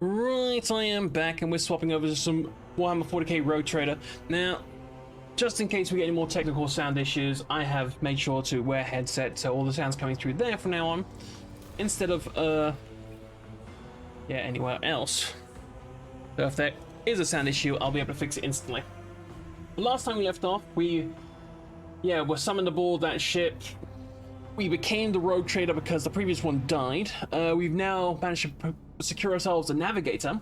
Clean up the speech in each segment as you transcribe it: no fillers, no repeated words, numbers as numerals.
Right, I am back, and we're swapping over to some Warhammer 40k Road Trader. Now, just in case we get any more technical sound issues, I have made sure to wear a headset, so all the sound's coming through there from now on, instead of, anywhere else. So if there is a sound issue, I'll be able to fix it instantly. Last time we left off, we were summoned aboard that ship. We became the Road Trader because the previous one died. We've now managed to secure ourselves a navigator,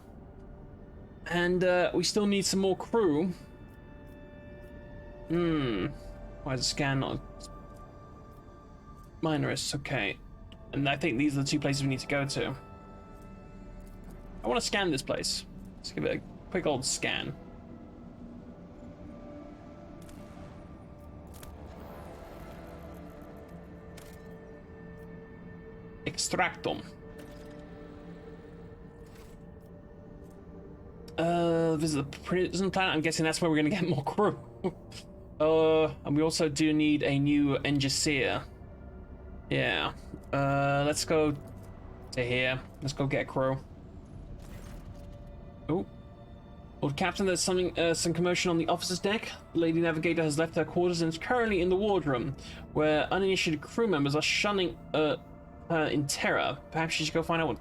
and we still need some more crew. Why is the scan not minorists? Okay, and I think these are the two places we need to go to. I want to scan this place. Let's give it a quick old scan. Extractum. Visit the prison planet. I'm guessing that's where we're gonna get more crew. And we also do need a new engineer. Yeah. Let's go to here. Let's go get crew. Oh. Lord Captain, there's some commotion on the officer's deck. The Lady Navigator has left her quarters and is currently in the wardroom, where uninitiated crew members are shunning her in terror. Perhaps she should go find out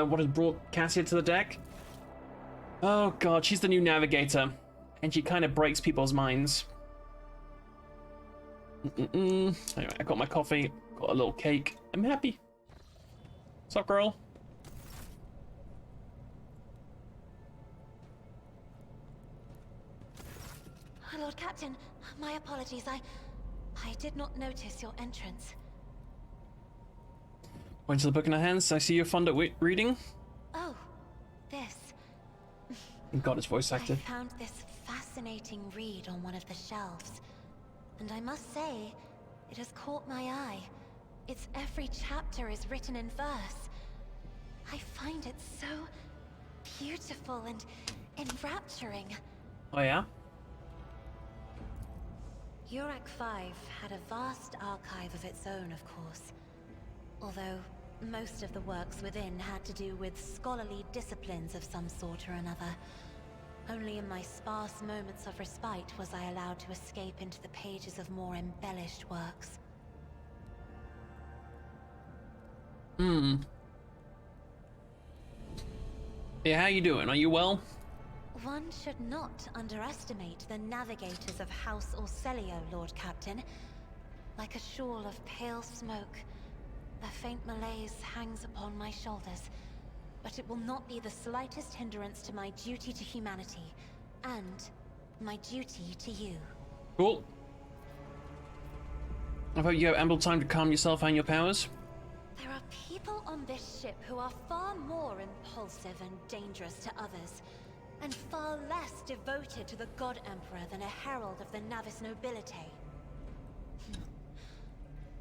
what has brought Cassia to the deck. Oh god, she's the new navigator, and she kind of breaks people's minds. Anyway, I got my coffee, got a little cake. I'm happy. What's up, girl? Lord Captain, my apologies. I did not notice your entrance. Point to the book in her hands. I see you're fond of reading. Oh, this. God, it's voice acted. I found this fascinating read on one of the shelves, and I must say, it has caught my eye. Its every chapter is written in verse. I find it so beautiful and enrapturing. Oh yeah? Urak 5 had a vast archive of its own, of course. Although most of the works within had to do with scholarly disciplines of some sort or another. Only in my sparse moments of respite was I allowed to escape into the pages of more embellished works. Yeah, how you doing? Are you well? One should not underestimate the navigators of House Orselio, Lord Captain. Like a shawl of pale smoke, a faint malaise hangs upon my shoulders, but it will not be the slightest hindrance to my duty to humanity, and my duty to you. Cool. I hope you have ample time to calm yourself and your powers. There are people on this ship who are far more impulsive and dangerous to others, and far less devoted to the God Emperor than a herald of the Navis nobility.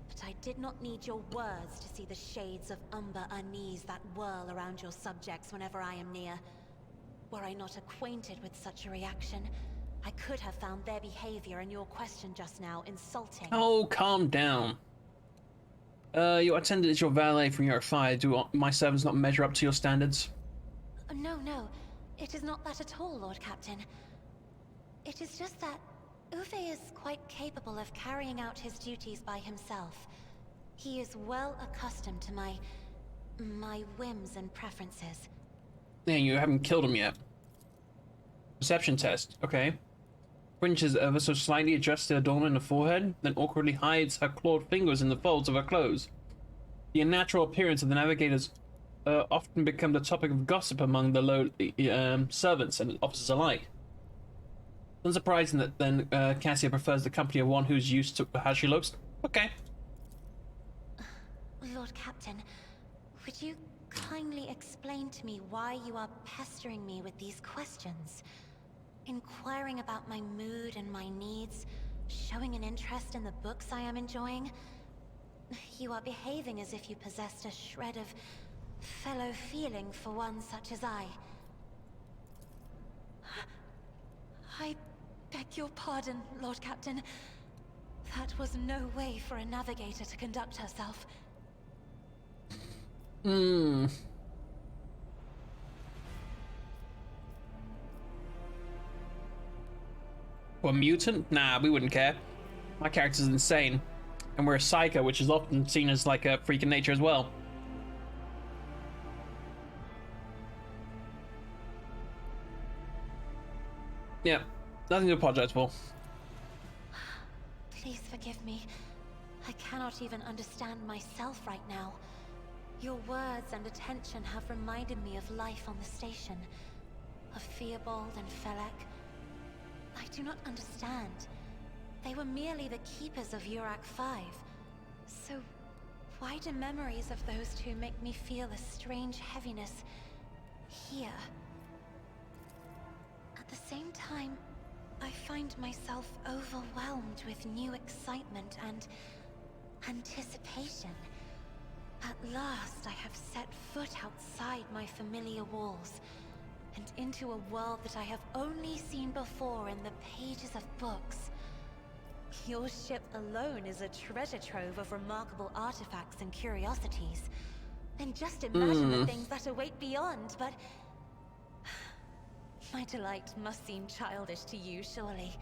But I did not need your words to see the shades of umber unease that whirl around your subjects whenever I am near. Were I not acquainted with such a reaction, I could have found their behavior in your question just now insulting. Oh, calm down. Your attendant is your valet from your fire. Do my servants not measure up to your standards? No, it is not that at all, Lord Captain. It is just that Uwe is quite capable of carrying out his duties by himself. He is well accustomed to my whims and preferences. Yeah, you haven't killed him yet. Perception test. Okay. Fringes ever so slightly adjusts the adornment in the forehead, then awkwardly hides her clawed fingers in the folds of her clothes. The unnatural appearance of the navigators often become the topic of gossip among the lowly servants and officers alike. Unsurprising that then Cassia prefers the company of one who's used to how she looks. Okay. Lord Captain, would you kindly explain to me why you are pestering me with these questions? Inquiring about my mood and my needs, showing an interest in the books I am enjoying. You are behaving as if you possessed a shred of fellow feeling for one such as I. I beg your pardon, Lord Captain. That was no way for a navigator to conduct herself. Or a mutant? Nah, we wouldn't care. My character's insane. And we're a psycho, which is often seen as like a freak in nature as well. Yeah, nothing to apologize for. Please forgive me. I cannot even understand myself right now. Your words and attention have reminded me of life on the station. Of Theobald and Felek. I do not understand. They were merely the keepers of Urak 5. So, why do memories of those two make me feel a strange heaviness here? At the same time, I find myself overwhelmed with new excitement and anticipation. At last, I have set foot outside my familiar walls, and into a world that I have only seen before in the pages of books. Your ship alone is a treasure trove of remarkable artifacts and curiosities. And just imagine the things that await beyond, but... My delight must seem childish to you, surely.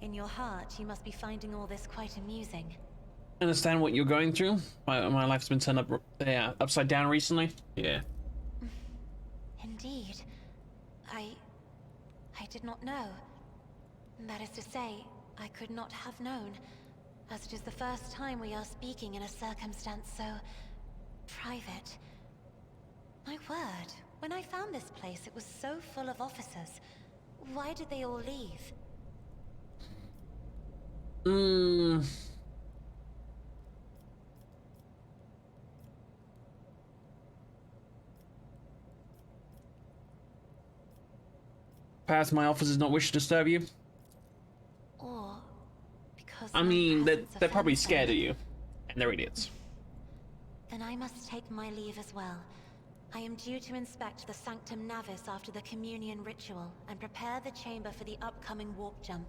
In your heart, you must be finding all this quite amusing. Understand what you're going through? My life's been turned upside down recently. Yeah. Indeed. I did not know. That is to say, I could not have known, as it is the first time we are speaking in a circumstance so... private. My word, when I found this place, it was so full of officers. Why did they all leave? Perhaps my officers not wish to disturb you? Or because I my mean, presence they're probably offends scared them? of you. And they're idiots. Then I must take my leave as well. I am due to inspect the Sanctum Navis after the communion ritual and prepare the chamber for the upcoming warp jump.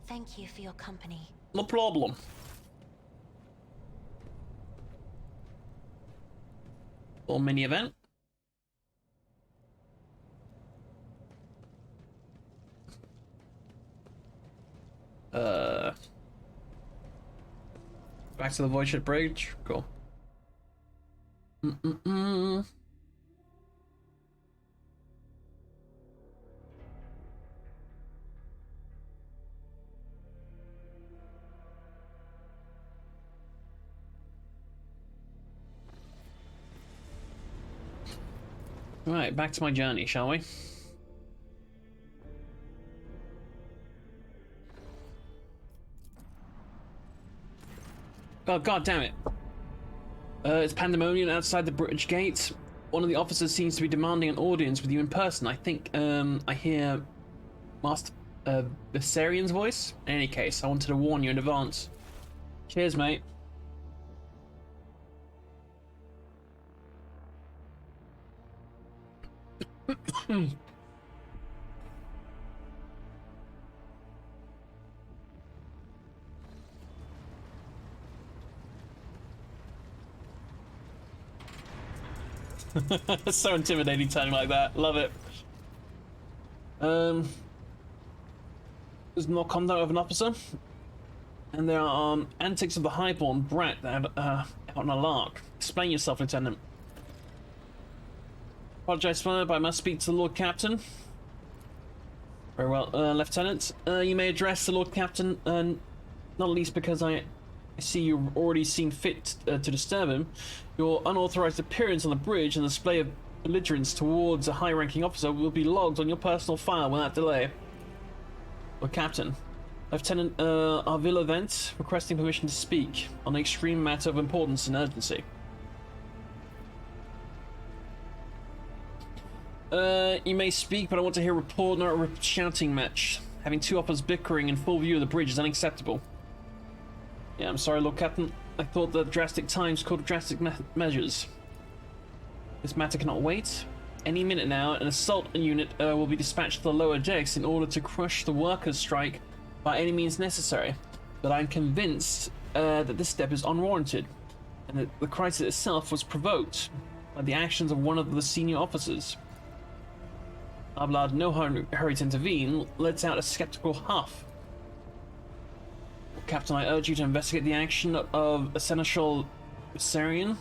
Thank you for your company. No problem. Little mini event. Back to the Void Ship Bridge. Cool. Right, back to my journey, shall we? Oh, god damn it. It's pandemonium outside the bridge gate. One of the officers seems to be demanding an audience with you in person. I think, I hear Master Viserian's voice. In any case, I wanted to warn you in advance. Cheers, mate. So intimidating turning like that. Love it. There's more contact of an officer. And there are antics of the highborn brat that out on a lark. Explain yourself, Lieutenant. Apologize for it, but I must speak to the Lord Captain. Very well, Lieutenant. You may address the Lord Captain, not least because I see you've already seen fit to disturb him. Your unauthorized appearance on the bridge and display of belligerence towards a high-ranking officer will be logged on your personal file without delay. Lord Captain. Lieutenant Arvilla Vent, requesting permission to speak on an extreme matter of importance and urgency. You may speak, but I want to hear a report, not a shouting match. Having two officers bickering in full view of the bridge is unacceptable. Yeah, I'm sorry, Lord Captain. I thought that drastic times called drastic measures. This matter cannot wait. Any minute now, an assault unit will be dispatched to the lower decks in order to crush the workers' strike by any means necessary. But I'm convinced that this step is unwarranted, and that the crisis itself was provoked by the actions of one of the senior officers. Ablad, no hurry to intervene, lets out a skeptical huff. Captain, I urge you to investigate the action of a Seneschal Viserion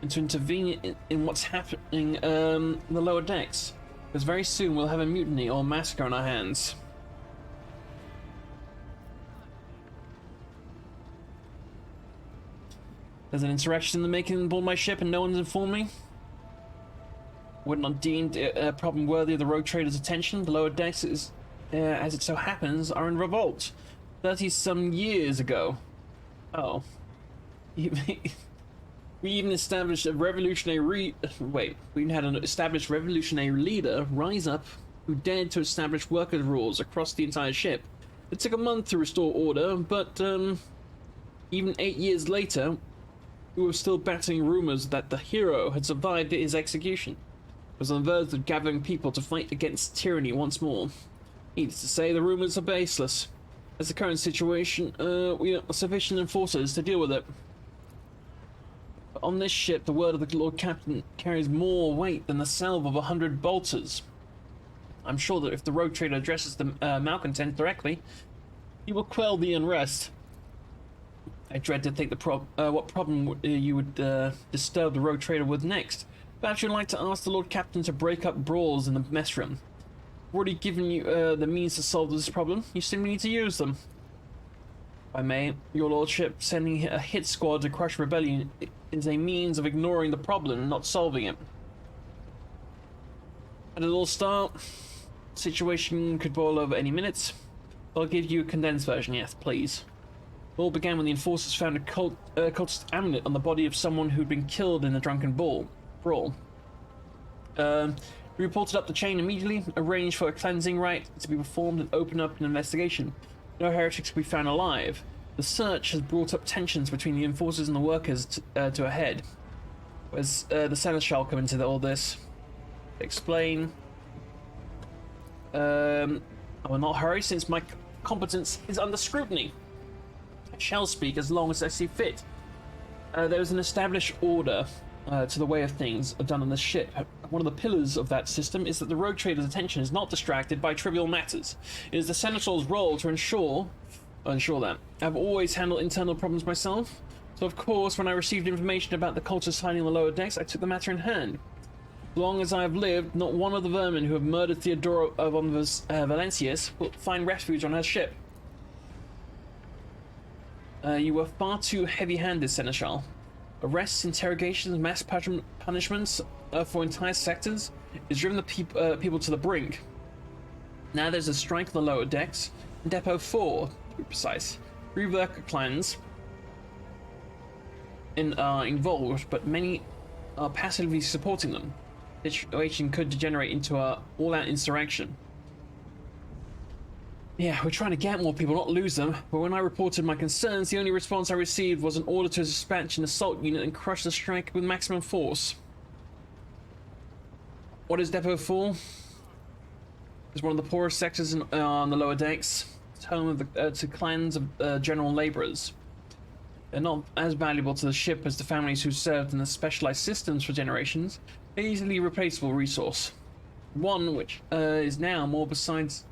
and to intervene in what's happening in the lower decks, because very soon we'll have a mutiny or massacre on our hands. There's an insurrection in the making on board my ship and no one's informed me. Would not deemed a problem worthy of the rogue trader's attention. The lower decks, as it so happens, are in revolt. 30-some years ago. Oh. We even established a revolutionary we even had an established revolutionary leader rise up who dared to establish workers' rules across the entire ship. It took a month to restore order, but even 8 years later, we were still battling rumors that the hero had survived his execution. Was on the verge of gathering people to fight against tyranny once more. Needless to say, the rumors are baseless. As the current situation, we are sufficient enforcers to deal with it. But on this ship, the word of the Lord Captain carries more weight than the salve of 100 bolters. I'm sure that if the rogue trader addresses the malcontent directly, he will quell the unrest. I dread to think what problem you would disturb the rogue trader with next. Perhaps you'd like to ask the Lord Captain to break up brawls in the mess room. I've already given you the means to solve this problem. You simply need to use them. If I may, your lordship, sending a hit squad to crush rebellion is a means of ignoring the problem, not solving it. How did it all start? The situation could boil over any minute. I'll give you a condensed version, yes, please. It all began when the enforcers found a cultist amulet on the body of someone who'd been killed in a drunken brawl. We reported up the chain immediately, arranged for a cleansing rite to be performed and opened up an investigation. No heretics could be found alive. The search has brought up tensions between the enforcers and the workers to a head. Where's the Seneschal come into all this? Explain. I will not hurry since my competence is under scrutiny. I shall speak as long as I see fit. There is an established order to the way of things done on this ship. One of the pillars of that system is that the rogue trader's attention is not distracted by trivial matters. It is the Seneschal's role to ensure that. I've always handled internal problems myself, so of course when I received information about the cultists hiding on the lower decks, I took the matter in hand. As long as I have lived, not one of the vermin who have murdered Theodora von Valencius will find refuge on her ship. You were far too heavy-handed, Seneschal. Arrests, interrogations, mass punishments for entire sectors has driven the people to the brink. Now there's a strike on the lower decks, and Depot 4, to be precise. 3 worker clans are involved, but many are passively supporting them. The situation could degenerate into an all-out insurrection. Yeah, we're trying to get more people, not lose them, but when I reported my concerns, the only response I received was an order to dispatch an assault unit and crush the strike with maximum force. What is Depot 4? It's one of the poorest sectors on the lower decks. It's home of to clans of general labourers. They're not as valuable to the ship as the families who served in the specialised systems for generations. They're easily replaceable resource. One which is now more besides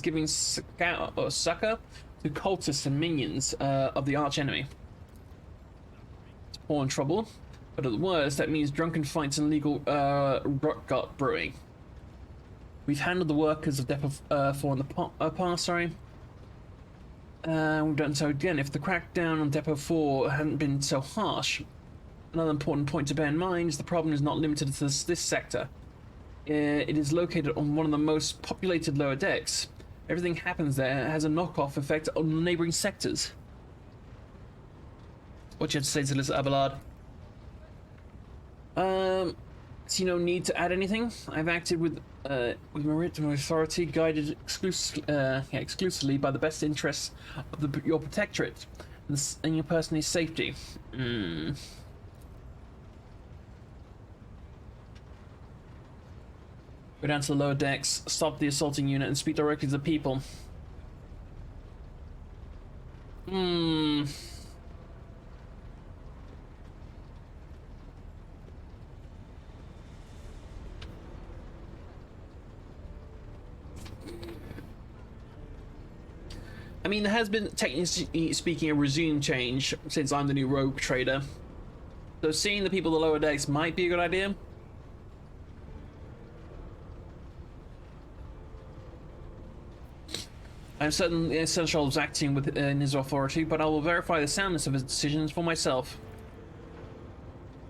giving succor to cultists and minions of the archenemy. It's poor and troubled, but at the worst that means drunken fights and illegal rot-gut brewing. We've handled the workers of Depot 4 in the past, we've done so again. If the crackdown on Depot 4 hadn't been so harsh, another important point to bear in mind is the problem is not limited to this sector. It is located on one of the most populated lower decks. Everything happens there has a knock-off effect on the neighbouring sectors. What you have to say to this, Abelard? See no need to add anything. I've acted with marital authority, guided exclusively by the best interests of your protectorate and your personal safety. Go down to the lower decks, stop the assaulting unit, and speak directly to the people. I mean, there has been, technically speaking, a resume change since I'm the new rogue trader. So seeing the people in the lower decks might be a good idea. I'm certain the Seneschal is acting within his authority, but I will verify the soundness of his decisions for myself.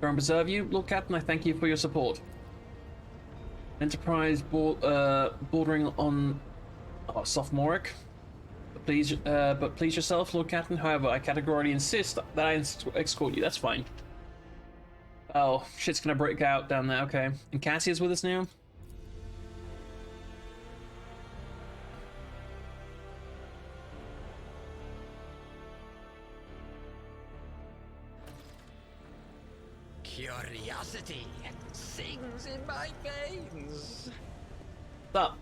God preserve you, Lord Captain. I thank you for your support. Enterprise bordering on sophomoric. But please yourself, Lord Captain. However, I categorically insist that I escort you. That's fine. Oh, shit's gonna break out down there. Okay. And Cassia's with us now? Curiosity sings in my veins. What's up?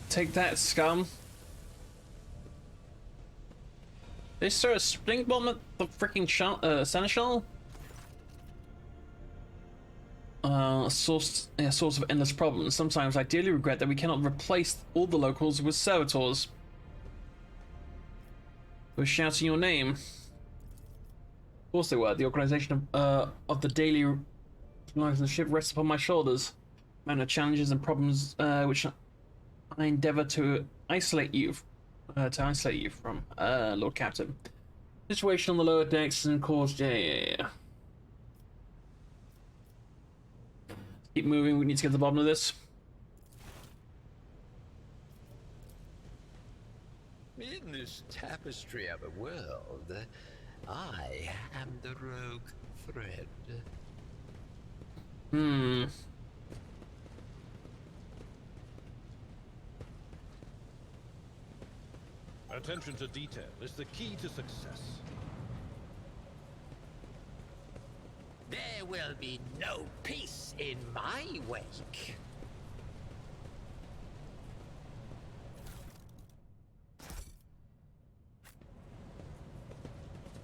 Take that, scum. They throw a stink bomb at the freaking Seneschal? Source of endless problems. Sometimes I dearly regret that we cannot replace all the locals with servitors. We're shouting your name. Of course they were. The organization of the daily lives of the ship rests upon my shoulders. Amount of challenges and problems which I endeavor to isolate you from, Lord Captain. Situation on the lower decks and caused, yeah. Keep moving. We need to get to the bottom of this. In this tapestry of a world, I am the rogue thread. Attention to detail is the key to success. There will be no peace in my wake.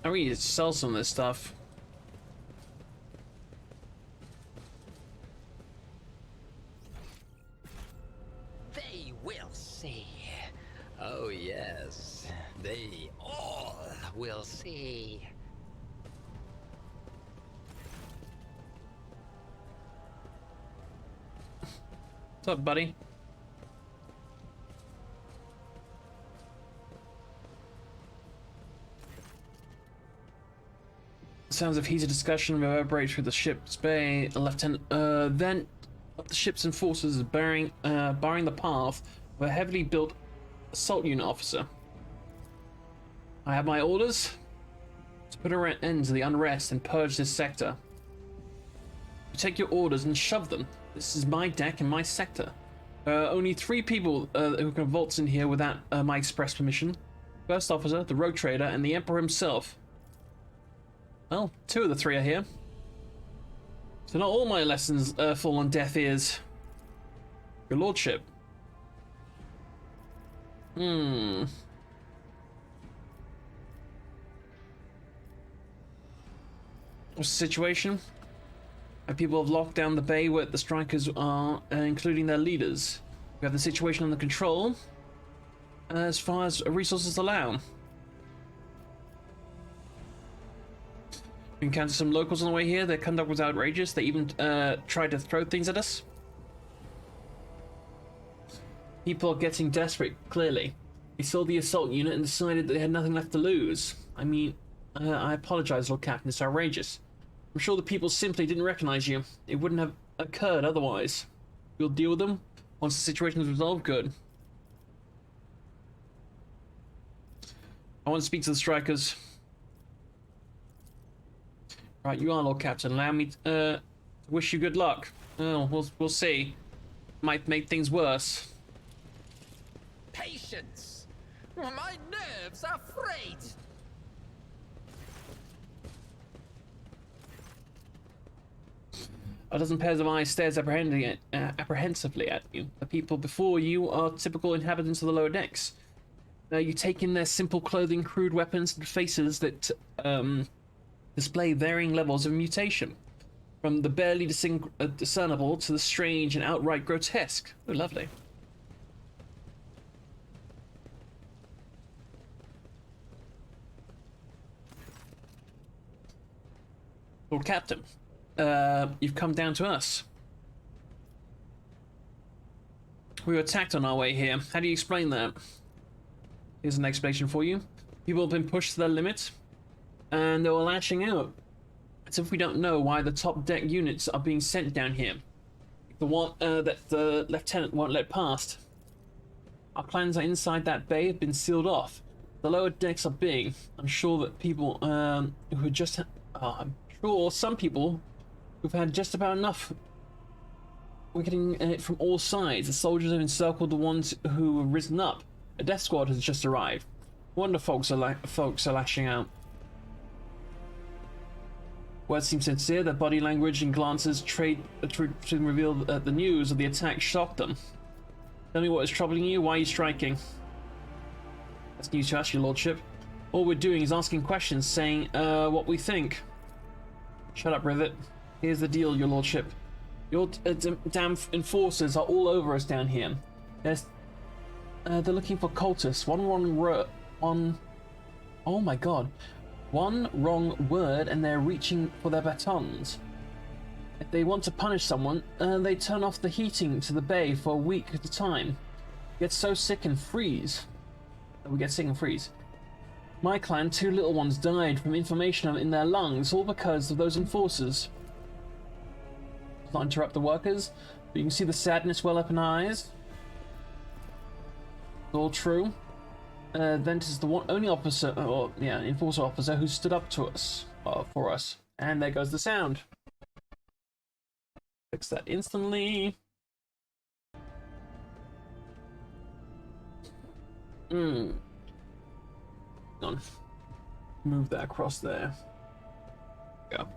I need to sell some of this stuff. They will see. Oh yes, they all will see. What's up, buddy? Sounds of heated discussion reverberate through the ship's bay. A lieutenant, then of the ship's enforcers is barring the path of a heavily built assault unit officer. I have my orders to put an end to the unrest and purge this sector. You take your orders and shove them. This is my deck and my sector. Only 3 people who can waltz in here without my express permission. First officer, the rogue trader, and the Emperor himself. Well, 2 of the 3 are here. So not all my lessons fall on deaf ears. Your lordship. What's the situation? People have locked down the bay where the strikers are, including their leaders. We have the situation under control, as far as resources allow. We encountered some locals on the way here. Their conduct was outrageous. They even tried to throw things at us. People are getting desperate, clearly. They saw the assault unit and decided they had nothing left to lose. I mean, I apologize, Lord Captain, it's outrageous. I'm sure the people simply didn't recognize you. It wouldn't have occurred otherwise. We'll deal with them once the situation is resolved. Good. I want to speak to the strikers. Right, you are Lord Captain. Allow me to wish you good luck. Oh, we'll see. Might make things worse. Patience! My nerves are frayed! A dozen pairs of eyes stares apprehensively at you. The people before you are typical inhabitants of the lower decks. You take in their simple clothing, crude weapons, and faces that display varying levels of mutation. from the barely discernible to the strange and outright grotesque. Oh, lovely. Lord Captain, you've come down to us. We were attacked on our way here. How do you explain that? Here's an explanation for you. People have been pushed to their limit, and they were lashing out. As if we don't know why the top deck units are being sent down here. The one that the lieutenant won't let past. Our plans are inside that bay have been sealed off. The lower decks are big. I'm sure that people who just... I'm sure some people who've had just about enough. We're getting it from all sides. The soldiers have encircled the ones who have risen up. A death squad has just arrived. Wonder folks are lashing out. Words seem sincere. Their body language and glances reveal that the news of the attack shocked them. Tell me what is troubling you. Why are you striking? That's news to us, your lordship. All we're doing is asking questions, saying what we think. Shut up, Rivet. Here's the deal, your lordship. Your damn enforcers are all over us down here. They're looking for cultists. Oh my god. One wrong word and they're reaching for their batons. If they want to punish someone, they turn off the heating to the bay for a week at a time. Get so sick and freeze. We get sick and freeze. My clan, 2 little ones died from inflammation in their lungs, all because of those enforcers. Not interrupt the workers, but you can see the sadness well up in our eyes. It's all true. Ventus is the only officer, or yeah, enforcer officer who stood up to us, for us. And there goes the sound. Fix that instantly. On. Move that across there. Go.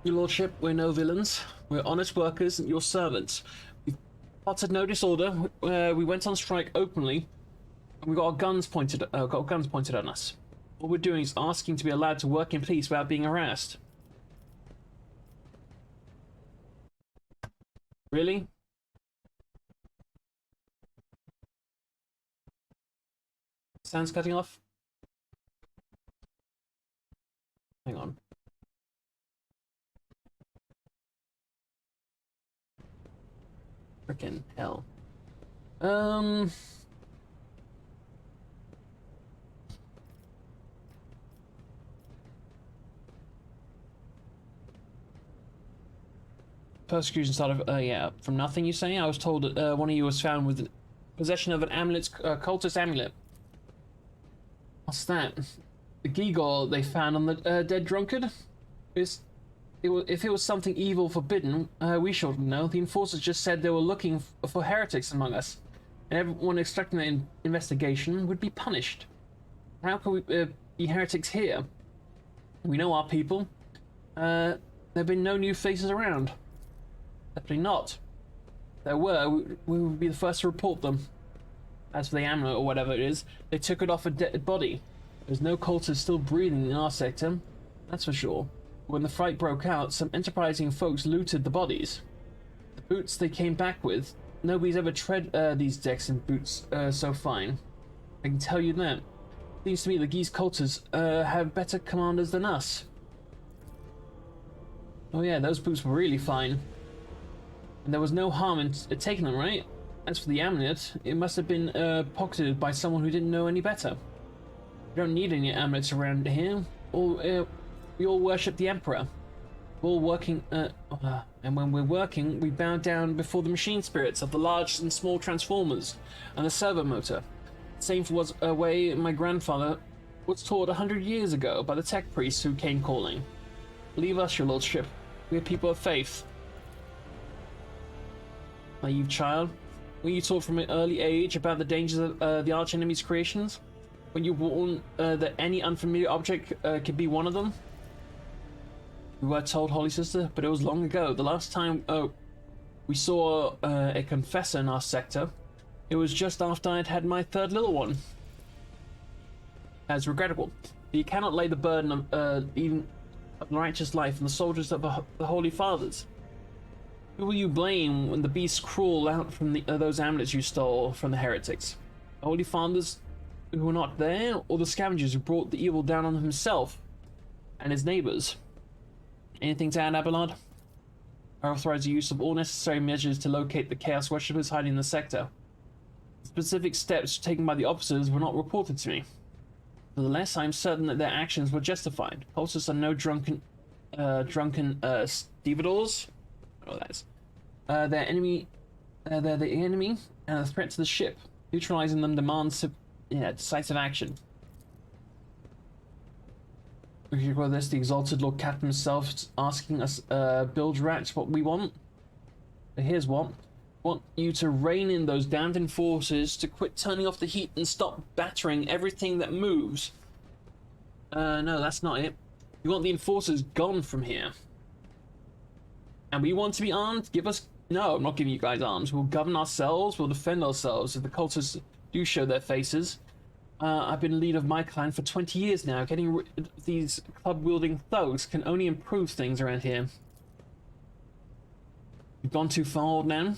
Your lordship, we're no villains. We're honest workers and your servants. We've plotted no disorder. We went on strike openly, and we got guns pointed at us. All we're doing is asking to be allowed to work in peace without being harassed. Really? Sounds cutting off? Hang on. Frickin' hell. Persecution started, yeah, from nothing, you say? I was told that one of you was found with possession of an amulet, cultist amulet. What's that? The gewgaw they found on the dead drunkard? If it was something evil forbidden, we should know. The enforcers just said they were looking for heretics among us, and everyone expecting the investigation would be punished. How can we be heretics here? We know our people. There have been no new faces around. Definitely not. If there were, we would be the first to report them. As for the amulet or whatever it is, they took it off a dead body. There's no cultists still breathing in our sector, that's for sure. When the fight broke out, some enterprising folks looted the bodies. The boots they came back with, nobody's ever tread these decks in boots so fine. I can tell you that. Seems to me the Geese cultists have better commanders than us. Oh yeah, those boots were really fine. And there was no harm in taking them, right? As for the amulet, it must have been pocketed by someone who didn't know any better. We don't need any amulets around here. We all worship the Emperor. We're all working, and when we're working, we bow down before the machine spirits of the large and small transformers and the servo motor. The same was a way my grandfather was taught 100 years ago by the tech priests who came calling. Believe us, your lordship. We are people of faith. Naive child. Were you taught from an early age about the dangers of the archenemy's creations? Were you warned that any unfamiliar object could be one of them? We were told, Holy Sister, but it was long ago. The last time we saw a confessor in our sector, it was just after I'd had my 3rd little one. As regrettable. You cannot lay the burden of of righteous life and the soldiers of the Holy Fathers? Who will you blame when the beasts crawl out from those amulets you stole from the heretics? The Holy Fathers who were not there, or the scavengers who brought the evil down on himself and his neighbors? Anything to add, Abelard? I authorize the use of all necessary measures to locate the Chaos Worshippers hiding in the sector. Specific steps taken by the officers were not reported to me. Nevertheless, I am certain that their actions were justified. Cultists are no drunken stevedores. I don't know what that is. They're the enemy and a threat to the ship. Neutralizing them demands decisive action. Well, this the exalted Lord Captain himself asking us, bilge rats, what we want. But here's what. I want you to rein in those damned enforcers, to quit turning off the heat and stop battering everything that moves. No, that's not it. You want the enforcers gone from here. And we want to be armed? Give us... No, I'm not giving you guys arms. We'll govern ourselves, we'll defend ourselves if the cultists do show their faces. I've been leader of my clan for 20 years now. Getting rid of these club-wielding thugs can only improve things around here. You've gone too far, old man.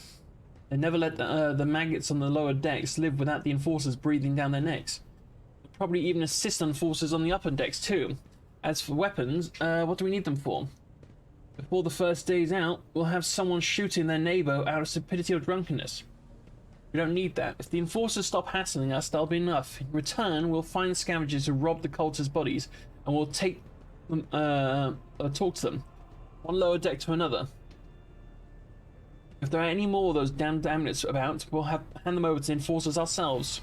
They never let the maggots on the lower decks live without the enforcers breathing down their necks. They'll probably even assist enforcers on the upper decks too. As for weapons, what do we need them for? Before the first day's out, we'll have someone shooting their neighbor out of stupidity or drunkenness. We don't need that. If the enforcers stop hassling us, that'll be enough. In return, we'll find the scavengers who robbed the cultists' bodies, and we'll take them, talk to them. One lower deck to another. If there are any more of those damned amulets about, we'll hand them over to the enforcers ourselves.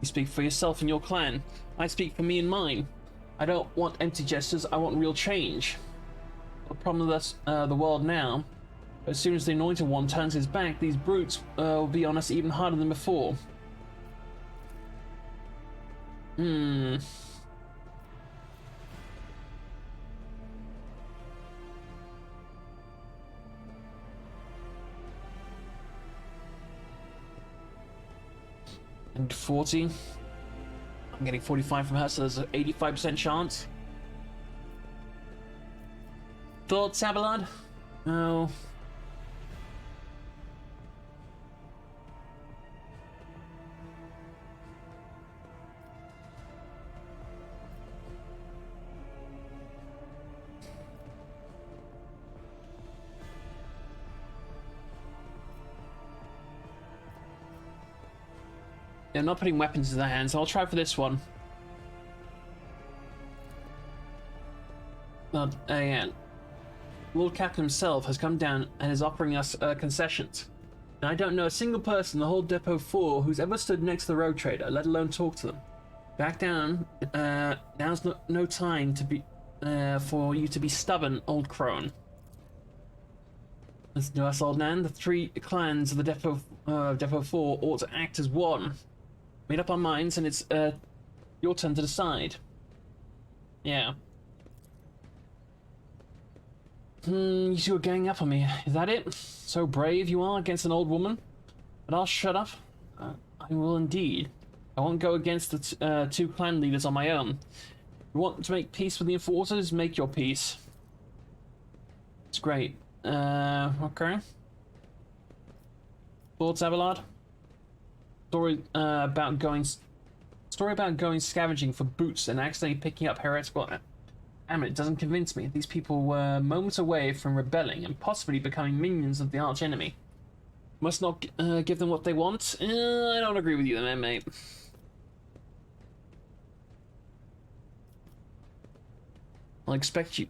You speak for yourself and your clan. I speak for me and mine. I don't want empty gestures, I want real change. The problem with us, the world now, as soon as the Anointed One turns his back, these brutes will be on us even harder than before. And 40. I'm getting 45 from her, so there's an 85% chance. Thoughts, Abelard? No. Yeah, I'm not putting weapons in their hands, so I'll try for this one. But, yeah. Lord Captain himself has come down and is offering us concessions. And I don't know a single person in the whole Depot 4 who's ever stood next to the road trader, let alone talk to them. Back down. Now's no time to be for you to be stubborn, old crone. Listen to us, old man. The three clans of the Depot 4 ought to act as one. Made up our minds, and it's your turn to decide. Yeah. You two are ganging up on me. Is that it? So brave you are against an old woman? But I'll shut up. I will indeed. I won't go against the two clan leaders on my own. You want to make peace with the enforcers? Make your peace. It's great. Okay. Thoughts, Abelard? Story about going scavenging for boots and accidentally picking up heretical amulet doesn't convince me. These people were moments away from rebelling and possibly becoming minions of the arch enemy. Must not give them what they want. I don't agree with you then, mate. I'll expect you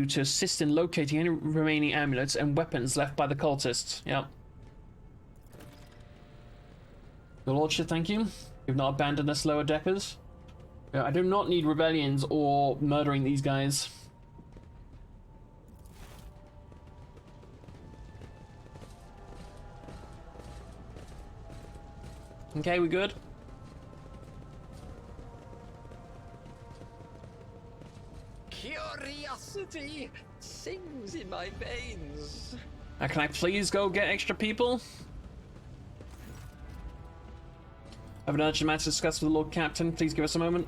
to assist in locating any remaining amulets and weapons left by the cultists. Yep. Your lordship, thank you. You've not abandoned us lower deckers. I do not need rebellions or murdering these guys. Okay, we good? Curiosity sings in my veins. Can I please go get extra people? I have an urgent matter to discuss with the Lord Captain. Please give us a moment.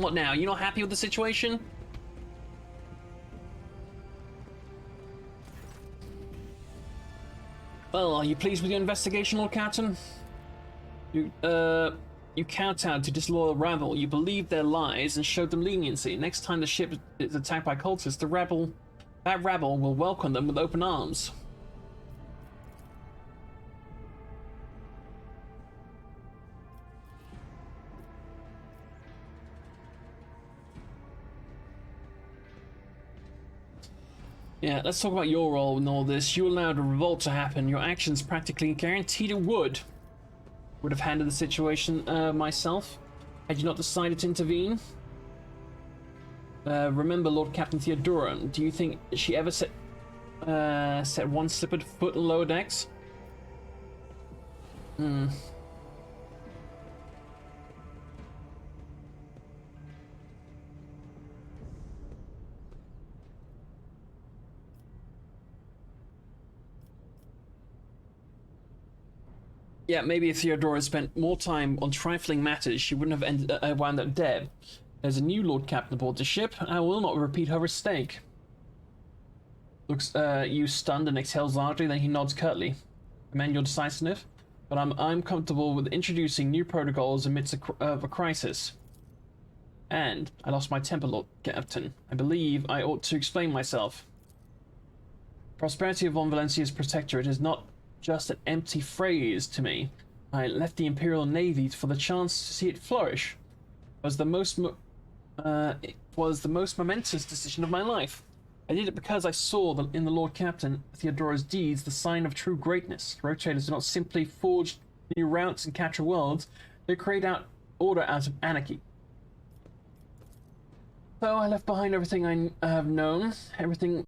What now? You not happy with the situation? Well, are you pleased with your investigation, Lord Captain? You kowtowed to disloyal rabble. You believed their lies and showed them leniency. Next time the ship is attacked by cultists, that rabble will welcome them with open arms. Yeah, let's talk about your role in all this. You allowed a revolt to happen. Your actions practically guaranteed it would. Would have handled the situation myself, had you not decided to intervene. Remember Lord Captain Theodora. Do you think she ever set one slippered foot in lower decks? Yeah, maybe if Theodora spent more time on trifling matters, she wouldn't have wound up dead. There's a new Lord Captain aboard the ship. I will not repeat her mistake. Looks you stunned and exhales largely, then he nods curtly. Commend your decisiveness, but I'm comfortable with introducing new protocols amidst a crisis. And I lost my temper, Lord Captain. I believe I ought to explain myself. Prosperity of Von Valencia's protectorate is not just an empty phrase to me. I left the Imperial Navy for the chance to see it flourish. It was the most momentous decision of my life. I did it because I saw in the Lord Captain Theodora's deeds the sign of true greatness. Rotators do not simply forge new routes and capture worlds, they create order out of anarchy. So I left behind everything I have known, everything